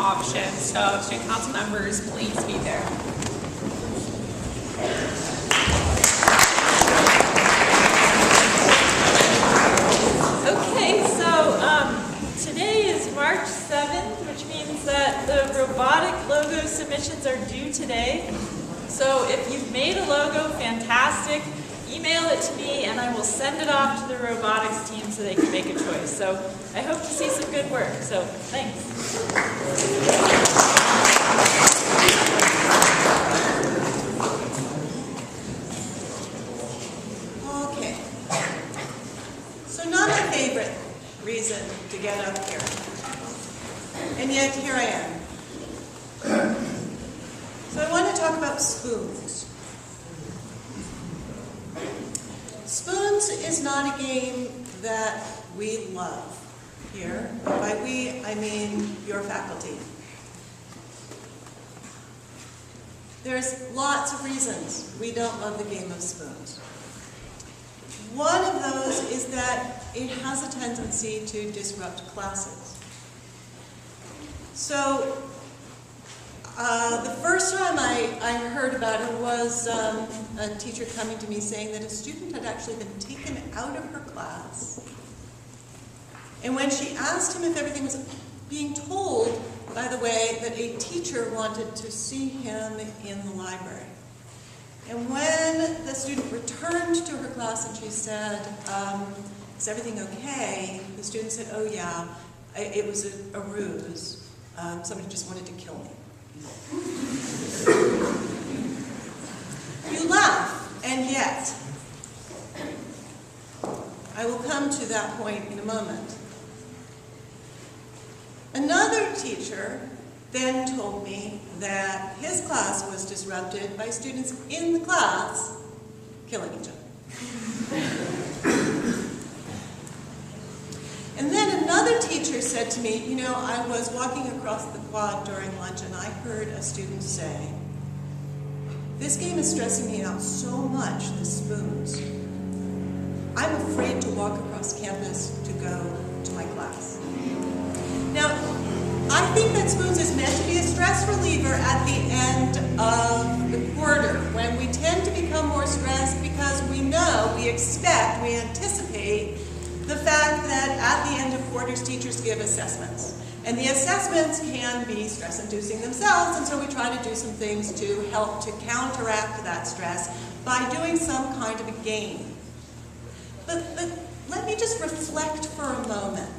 option. So student council members, please be there. Okay, so today is March 7th, which means that the robotic logo submissions are due today. So if you've made a logo, fantastic. Email it to me and I will send it off to the robotics team so they can make a choice. So I hope to see some good work. So thanks. Okay. So not my favorite reason to get up here. And yet here I am. So I want to talk about spoons. Spoons is not a game that we love here. By we, I mean your faculty. There's lots of reasons we don't love the game of spoons. One of those is that it has a tendency to disrupt classes. So the first time I heard about it was a teacher coming to me saying that a student had actually been taken out of her class. And when she asked him if everything was being told, by the way, that a teacher wanted to see him in the library. And when the student returned to her class and she said, is everything okay? The student said, oh yeah, it was a ruse. Somebody just wanted to kill me. You laugh, and yet, I will come to that point in a moment. Another teacher then told me that his class was disrupted by students in the class killing each other. And then another teacher said to me, you know, I was walking across the quad during lunch and I heard a student say, this game is stressing me out so much, the spoons. I'm afraid to walk across campus to go to my class. Now, I think that spoons is meant to be a stress reliever at the end of the quarter, when we tend to become more stressed because we know, we expect, we anticipate the fact that at the end of quarters, teachers give assessments. And the assessments can be stress-inducing themselves, and so we try to do some things to help to counteract that stress by doing some kind of a game. But let me just reflect for a moment.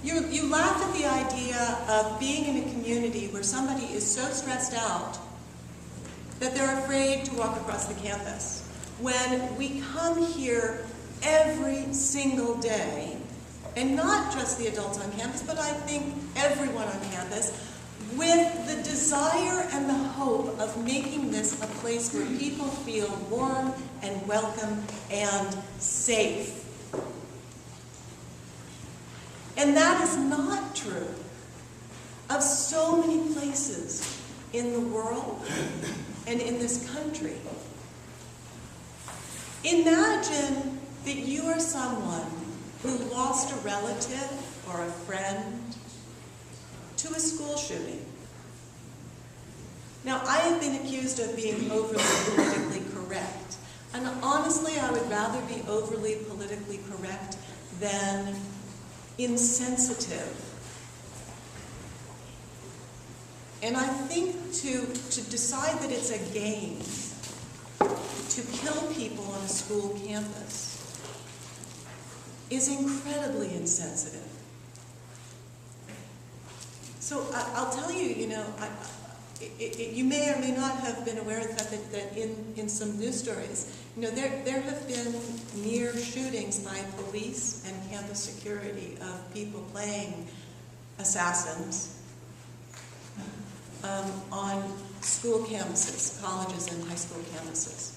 You laugh at the idea of being in a community where somebody is so stressed out that they're afraid to walk across the campus. When we come here every single day, and not just the adults on campus, but I think everyone on campus, with the desire and the hope of making this a place where people feel warm and welcome and safe. And that is not true of so many places in the world and in this country. Imagine that you are someone who lost a relative or a friend to a school shooting. Now, I have been accused of being overly politically correct. And honestly, I would rather be overly politically correct than insensitive. And I think to decide that it's a game to kill people on a school campus is incredibly insensitive. So I'll tell you, you know, you may or may not have been aware of the fact that in some news stories, you know, there have been near shootings by police and campus security of people playing assassins on school campuses, colleges and high school campuses.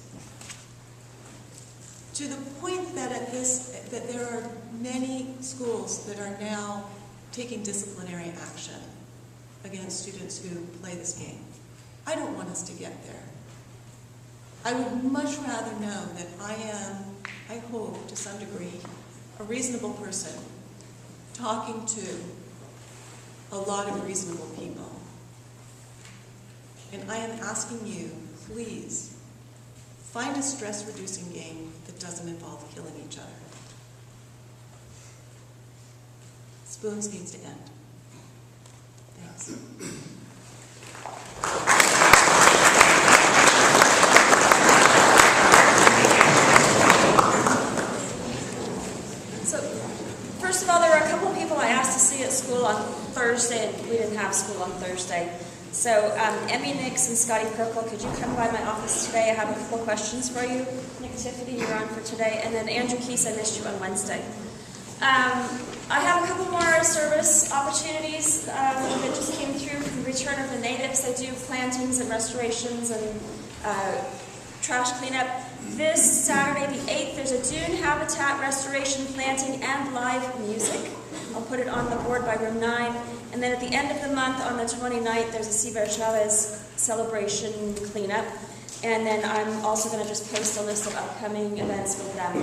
To the point that that there are many schools that are now taking disciplinary action against students who play this game. I don't want us to get there. I would much rather know that I am, I hope to some degree, a reasonable person talking to a lot of reasonable people. And I am asking you, please, find a stress-reducing game that doesn't involve killing each other. Spoons needs to end. Thanks. So, first of all, there were a couple of people I asked to see at school on Thursday, and we didn't have school on Thursday. So, Emmy Nix and Scotty Purple, could you come by my office today? I have a couple questions for you. Nick Tiffany, you're on for today. And then Andrew Keese, I missed you on Wednesday. I have a couple more service opportunities that just came through from Return of the Natives. They do plantings and restorations and trash cleanup. This Saturday, the 8th, there's a dune habitat restoration, planting, and live music. I'll put it on the board by room 9. And then at the end of the month, on the 29th, there's a Ciber Chavez celebration cleanup. And then I'm also going to just post a list of upcoming events with them.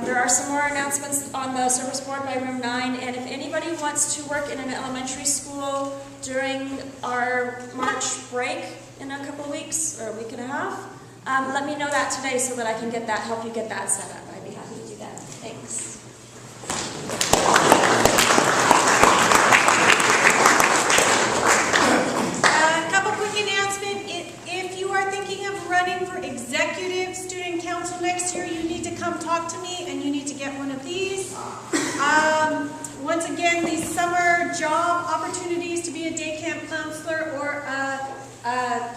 There are some more announcements on the service board by room 9. And if anybody wants to work in an elementary school during our March break in a couple of weeks, or a week and a half, let me know that today so that I can get that, help you get that set up. I'd be happy to do that. Thanks. A couple quick announcements. If you are thinking of running for executive student council next year, you need to come talk to me and you need to get one of these. Once again, these summer job opportunities to be a day camp counselor or a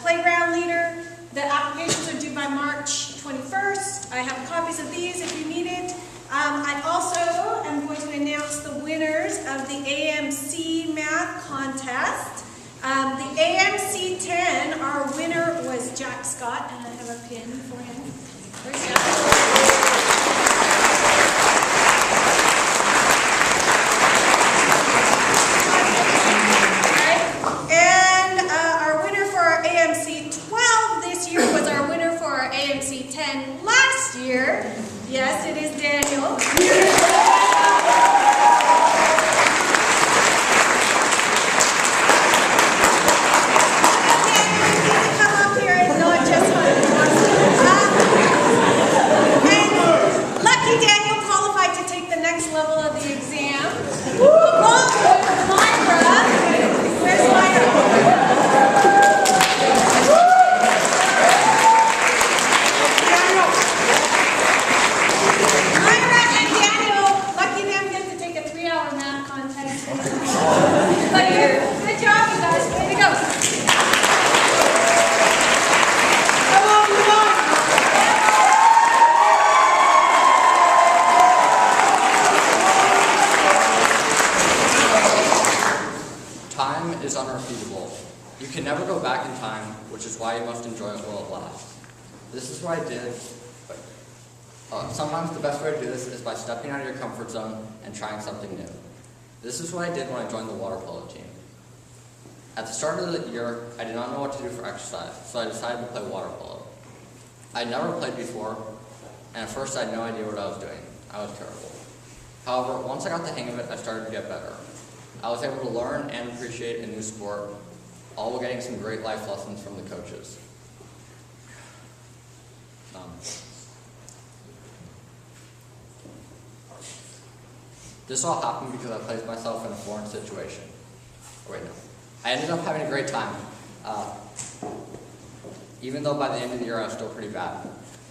playground leader, the applications are due by March 21st. I have copies of these if you need it. I also am going to announce the winners of the AMC math contest. The AMC 10, our winner was Jack Scott, and I have a pin for him. Where's Jack? And our winner for our AMC 12 this year was our winner for our AMC 10 last year. Yes, it is Daniel. Come up here and not just and lucky Daniel qualified to take the next level of the exam. Along with Myra. Where's Myra? But good job, you guys. Way to go. Come on, move on. Time is unrepeatable. You can never go back in time, which is why you must enjoy it while it lasts. This is what I did. Sometimes the best way to do this is by stepping out of your comfort zone and trying something new. This is what I did when I joined the water polo team. At the start of the year, I did not know what to do for exercise, so I decided to play water polo. I had never played before, and at first I had no idea what I was doing. I was terrible. However, once I got the hang of it, I started to get better. I was able to learn and appreciate a new sport, all while getting some great life lessons from the coaches. This all happened because I placed myself in a foreign situation. Wait, no. I ended up having a great time, even though by the end of the year I was still pretty bad.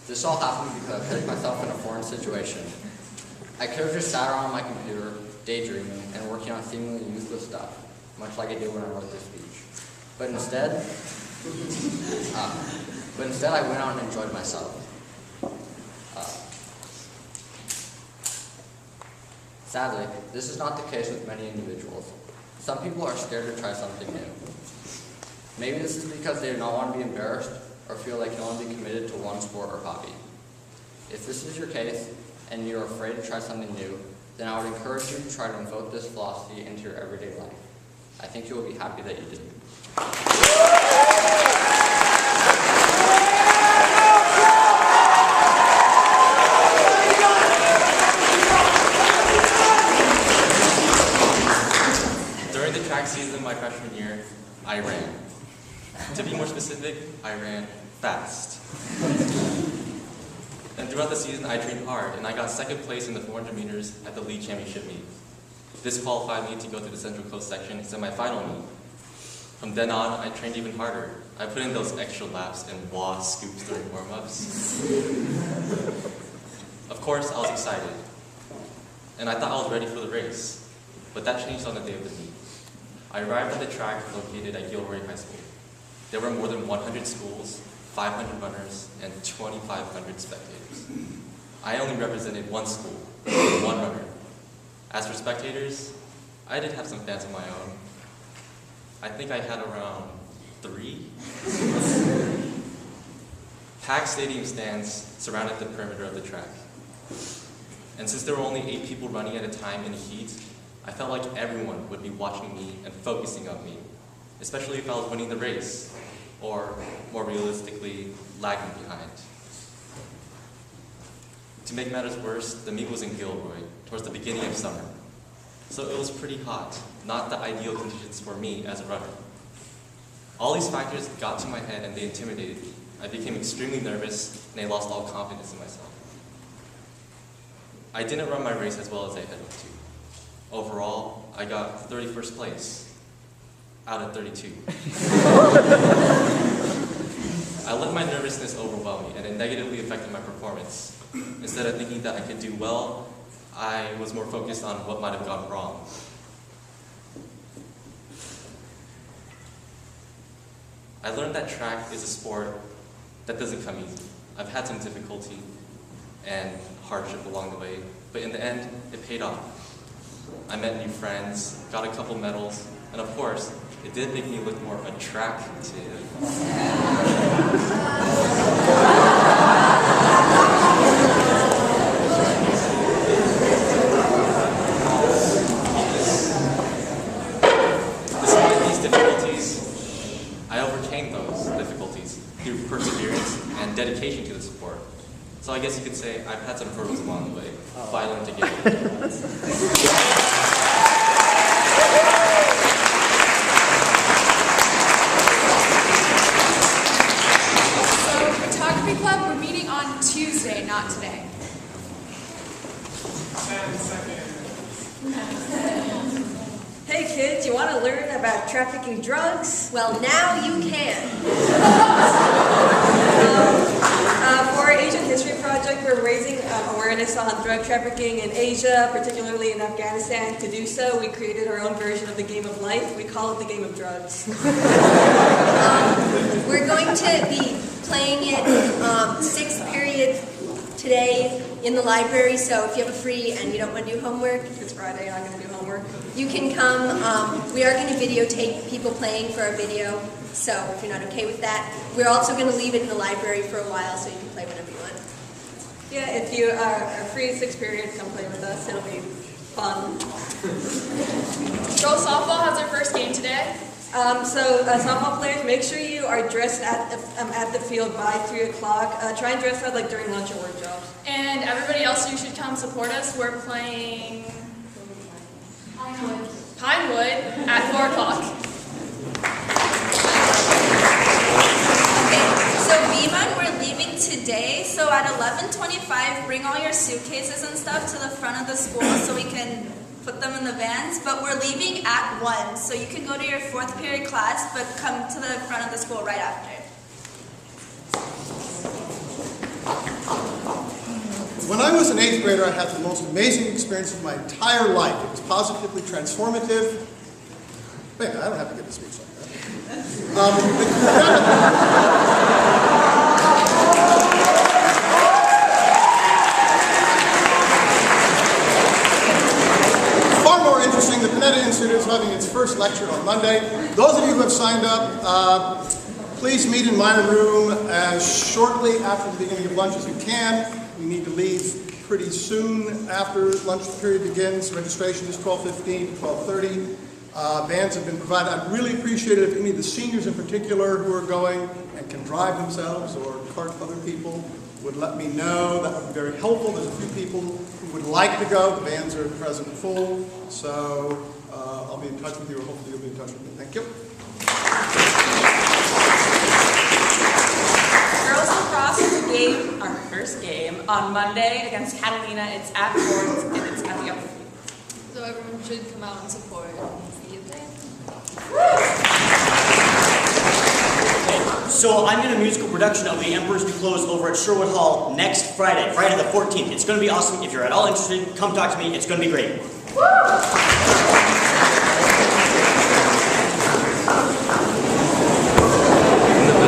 This all happened because I placed myself in a foreign situation. I could have just sat around my computer, daydreaming, and working on seemingly useless stuff, much like I did when I wrote this speech. But instead, I went out and enjoyed myself. Sadly, this is not the case with many individuals. Some people are scared to try something new. Maybe this is because they do not want to be embarrassed or feel they can only be committed to one sport or hobby. If this is your case and you're afraid to try something new, then I would encourage you to try to invoke this philosophy into your everyday life. I think you will be happy that you did. During the To be more specific, I ran fast. And throughout the season, I trained hard, and I got second place in the 400 meters at the league championship meet. This qualified me to go to the Central Coast section semifinal meet. From then on, I trained even harder. I put in those extra laps and wah scoops during warm-ups. Of course, I was excited, and I thought I was ready for the race, but that changed on the day of the meet. I arrived at the track located at Gilroy High School. There were more than 100 schools, 500 runners, and 2,500 spectators. I only represented one school, one runner. As for spectators, I did have some fans of my own. I think I had around 3. Packed stadium stands surrounded the perimeter of the track. And since there were only 8 people running at a time in the heat, I felt like everyone would be watching me and focusing on me, especially if I was winning the race, or more realistically, lagging behind. To make matters worse, the meet was in Gilroy, towards the beginning of summer. So it was pretty hot, not the ideal conditions for me as a runner. All these factors got to my head and they intimidated me. I became extremely nervous and I lost all confidence in myself. I didn't run my race as well as I had hoped to. Overall, I got 31st place out of 32. I let my nervousness overwhelm me and it negatively affected my performance. Instead of thinking that I could do well, I was more focused on what might have gone wrong. I learned that track is a sport that doesn't come easy. I've had some difficulty and hardship along the way, but in the end, it paid off. I met new friends, got a couple medals, and of course, it did make me look more attractive. Despite these difficulties, I overcame those difficulties through perseverance and dedication to the sport. So I guess you could say I've had some hurdles along the way, but I learned to get over it. Photography Club, we're meeting on Tuesday, not today. 10 seconds. Hey kids, you want to learn about trafficking drugs? Well, now you can. For our Asian History Project, we're raising awareness on drug trafficking in Asia, particularly in Afghanistan. To do so, we created our own version of the game of life. We call it the game of drugs. We're going to be playing it 6th period today in the library, so if you have a free and you don't want to do homework, It's Friday, I'm going to do homework. you can come. We are going to videotape people playing for our video, so if you're not okay with that. We're also going to leave it in the library for a while so you can play whenever you want. Yeah, if you are free 6th period, come play with us. It'll be fun. Girls softball has their first game today. Softball players, make sure you are dressed at the field by 3 o'clock. Try and dress out like during lunch or work jobs. And everybody else, you should come support us. We're playing Pinewood at 4 o'clock. Okay, so Beeman, we're leaving today. So at 11:25, bring all your suitcases and stuff to the front of the school so we can put them in the vans. But we're leaving at 1, so you can go to your 4th period class, but come to the front of the school right after. When I was an 8th grader, I had the most amazing experience of my entire life. It was positively transformative. Wait, I don't have to give a speech like Far more interesting, the Panetta Institute is having its first lecture on Monday. Those of you who have signed up, please meet in my room as shortly after the beginning of lunch as you can. We need to leave pretty soon after lunch period begins. Registration is 12:15 to 12:30. Vans have been provided. I'd really appreciate it if any of the seniors in particular who are going and can drive themselves or cart other people would let me know. That would be very helpful. There's a few people who would like to go. The vans are at present full. So I'll be in touch with you, or hopefully you'll be in touch with me. Thank you. on Monday against Catalina. It's at Ford's and it's at the Upper Field. So everyone should come out and support. See you there. So I'm in a musical production of The Emperor's New Clothes over at Sherwood Hall next Friday, Friday the 14th. It's going to be awesome. If you're at all interested, come talk to me. It's going to be great.